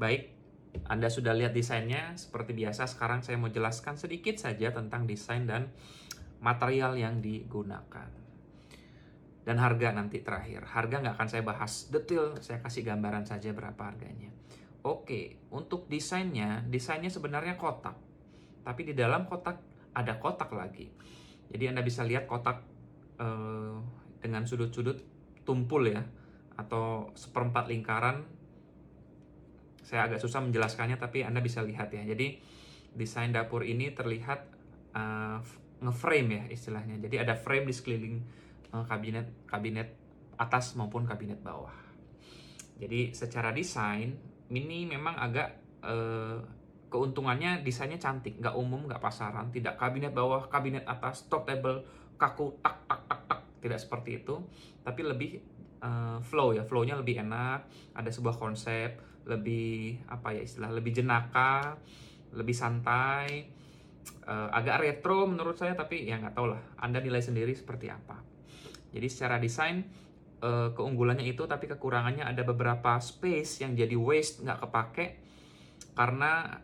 Baik, Anda sudah lihat desainnya. Seperti biasa, sekarang saya mau jelaskan sedikit saja tentang desain dan material yang digunakan. Dan harga nanti terakhir. Harga nggak akan saya bahas detail, saya kasih gambaran saja berapa harganya. Oke, untuk desainnya sebenarnya kotak. Tapi di dalam kotak ada kotak lagi. Jadi Anda bisa lihat kotak dengan sudut-sudut tumpul ya, atau seperempat lingkaran. Saya agak susah menjelaskannya, tapi Anda bisa lihat ya. Jadi desain dapur ini terlihat nge-frame ya istilahnya. Jadi ada frame di sekeliling kabinet atas maupun kabinet bawah. Jadi secara desain ini memang agak keuntungannya desainnya cantik, nggak umum, nggak pasaran, tidak kabinet bawah, kabinet atas, top table, kaku, tak, tak, tak, tak, tidak seperti itu, tapi lebih flow ya, flow-nya lebih enak, ada sebuah konsep, lebih apa ya istilah, lebih jenaka, lebih santai, agak retro menurut saya, tapi ya nggak tahu lah, Anda nilai sendiri seperti apa. Jadi secara desain keunggulannya itu, tapi kekurangannya ada beberapa space yang jadi waste, nggak kepake, karena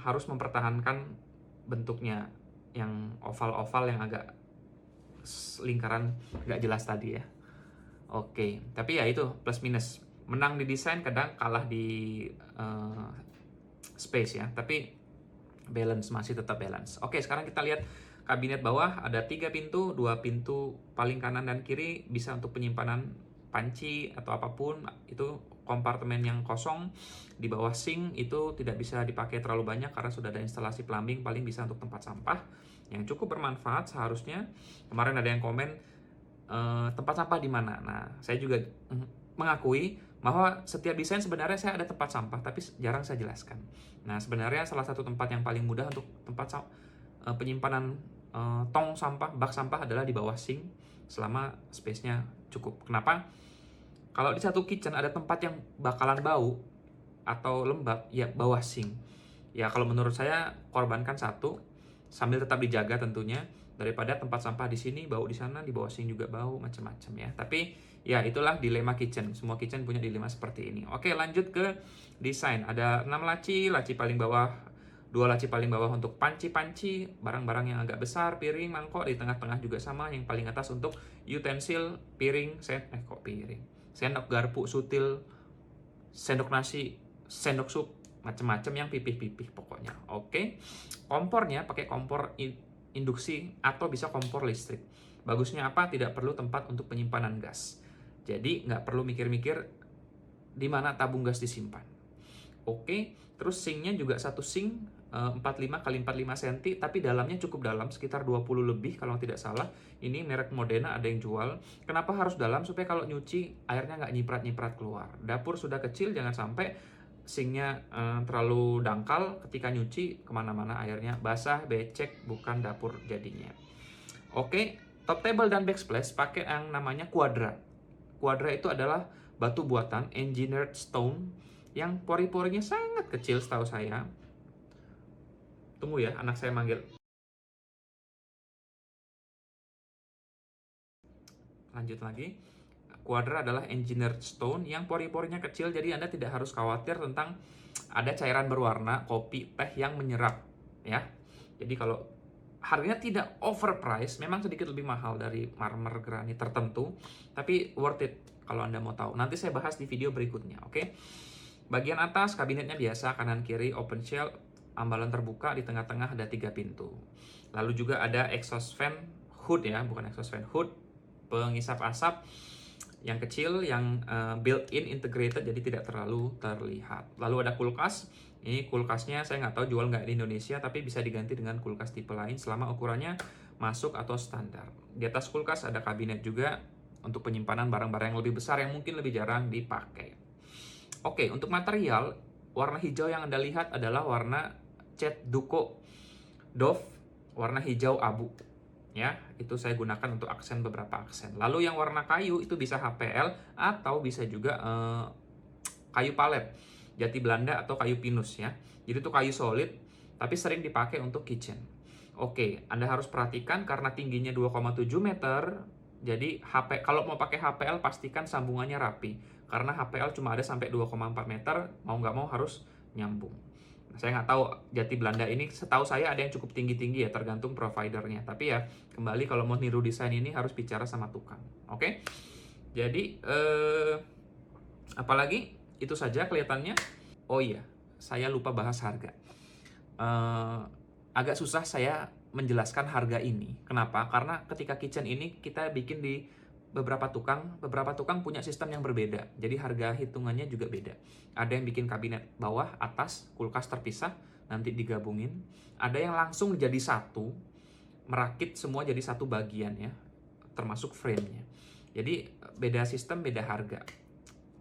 harus mempertahankan bentuknya yang oval-oval yang agak lingkaran nggak jelas tadi ya. Oke, tapi ya itu plus minus. Menang di desain, kadang kalah di space ya, tapi balance, masih tetap balance. Oke, sekarang kita lihat kabinet bawah. Ada 3 pintu, 2 pintu paling kanan dan kiri bisa untuk penyimpanan panci atau apapun. Itu kompartemen yang kosong. Di bawah sink itu tidak bisa dipakai terlalu banyak karena sudah ada instalasi plumbing, paling bisa untuk tempat sampah yang cukup bermanfaat seharusnya. Kemarin ada yang komen tempat sampah di mana. Nah, saya juga mengakui bahwa setiap desain sebenarnya saya ada tempat sampah, tapi jarang saya jelaskan. Nah, sebenarnya salah satu tempat yang paling mudah untuk tempat penyimpanan tong sampah, bak sampah adalah di bawah sink selama space-nya cukup. Kenapa? Kalau di satu kitchen ada tempat yang bakalan bau atau lembab, ya bawah sink. Ya kalau menurut saya korbankan satu sambil tetap dijaga tentunya, daripada tempat sampah di sini bau di sana, di bawah sink juga bau, macam-macam ya. Tapi ya itulah dilema kitchen. Semua kitchen punya dilema seperti ini. Oke, lanjut ke desain. Ada 6 laci, laci paling bawah, 2 laci paling bawah untuk panci-panci, barang-barang yang agak besar, piring, mangkok, di tengah-tengah juga sama, yang paling atas untuk utensil, piring, sendok garpu sutil, sendok nasi, sendok sup, macam-macam yang pipih-pipih pokoknya. Oke. Kompornya pakai kompor induksi atau bisa kompor listrik. Bagusnya apa? Tidak perlu tempat untuk penyimpanan gas. Jadi nggak perlu mikir-mikir di mana tabung gas disimpan. Oke, terus sinknya juga satu sink 45 x 45 cm, tapi dalamnya cukup dalam, sekitar 20 lebih kalau tidak salah. Ini merek Modena ada yang jual. Kenapa harus dalam? Supaya kalau nyuci airnya nggak nyiprat-nyiprat keluar. Dapur sudah kecil, jangan sampai sinknya terlalu dangkal, ketika nyuci kemana-mana airnya basah, becek, bukan dapur jadinya. Oke, top table dan backsplash pakai yang namanya Quadra. Quadra itu adalah batu buatan engineered stone yang pori-porinya sangat kecil setahu saya. Tunggu ya, anak saya manggil. Lanjut lagi. Quadra adalah engineered stone yang pori-porinya kecil, jadi Anda tidak harus khawatir tentang ada cairan berwarna, kopi, teh yang menyerap ya. Jadi kalau harganya tidak overpriced, memang sedikit lebih mahal dari marmer granit tertentu, tapi worth it kalau Anda mau tahu. Nanti saya bahas di video berikutnya, oke? Bagian atas kabinetnya biasa, kanan kiri open shell, ambalan terbuka, di tengah-tengah ada 3 pintu. Lalu juga ada exhaust fan hood ya, bukan exhaust fan hood, pengisap asap yang kecil, yang built-in integrated, jadi tidak terlalu terlihat. Lalu ada kulkas. Ini kulkasnya saya nggak tahu jual nggak di Indonesia, tapi bisa diganti dengan kulkas tipe lain selama ukurannya masuk atau standar. Di atas kulkas ada kabinet juga untuk penyimpanan barang-barang yang lebih besar yang mungkin lebih jarang dipakai. Oke, untuk material, warna hijau yang Anda lihat adalah warna cat Duco Doff, warna hijau abu. Ya, itu saya gunakan untuk aksen beberapa aksen. Lalu yang warna kayu itu bisa HPL atau bisa juga kayu palet, jati Belanda atau kayu pinus ya. Jadi itu kayu solid tapi sering dipakai untuk kitchen. Oke, Anda harus perhatikan karena tingginya 2,7 meter, Jadi kalau mau pakai HPL pastikan sambungannya rapi. Karena HPL cuma ada sampai 2,4 meter, mau nggak mau harus nyambung. Nah, saya nggak tahu Jati Belanda ini, setahu saya ada yang cukup tinggi-tinggi ya, tergantung providernya. Tapi ya kembali kalau mau niru desain ini harus bicara sama tukang. Oke? Jadi apalagi itu saja kelihatannya. Oh iya, saya lupa bahas harga. Agak susah saya menjelaskan harga ini. Kenapa? Karena ketika kitchen ini kita bikin di beberapa tukang punya sistem yang berbeda. Jadi harga hitungannya juga beda. Ada yang bikin kabinet bawah, atas, kulkas terpisah, nanti digabungin. Ada yang langsung jadi satu, merakit semua jadi satu bagian ya, termasuk frame-nya. Jadi beda sistem, beda harga.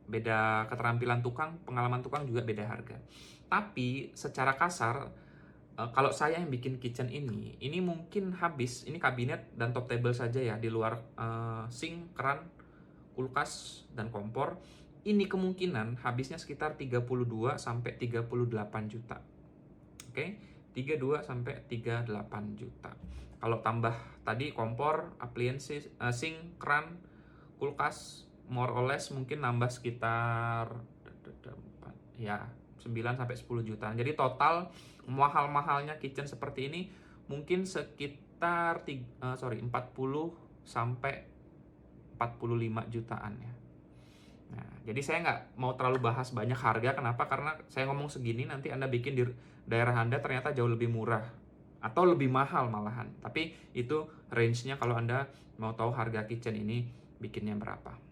Beda keterampilan tukang, pengalaman tukang juga beda harga. Tapi secara kasar, kalau saya yang bikin kitchen ini mungkin habis, ini kabinet dan top table saja ya, di luar sink, keran, kulkas, dan kompor, ini kemungkinan habisnya sekitar 32 sampai 38 juta. Oke, 32 sampai 38 juta. Kalau tambah tadi kompor, appliances, sink, keran, kulkas, more or less mungkin nambah sekitar ya 9 sampai 10 jutaan. Jadi total mahal-mahalnya kitchen seperti ini mungkin sekitar 40 sampai 45 jutaan ya. Nah, jadi saya nggak mau terlalu bahas banyak harga. Kenapa? Karena saya ngomong segini nanti Anda bikin di daerah Anda ternyata jauh lebih murah atau lebih mahal malahan. Tapi itu range-nya kalau Anda mau tahu harga kitchen ini bikinnya berapa.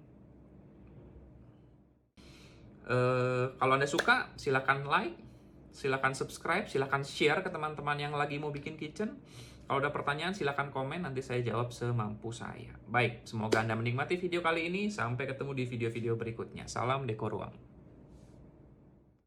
Kalau Anda suka, silakan like, silakan subscribe, silakan share ke teman-teman yang lagi mau bikin kitchen. Kalau ada pertanyaan, silakan komen, nanti saya jawab semampu saya. Baik, semoga Anda menikmati video kali ini. Sampai ketemu di video-video berikutnya. Salam Dekoruang.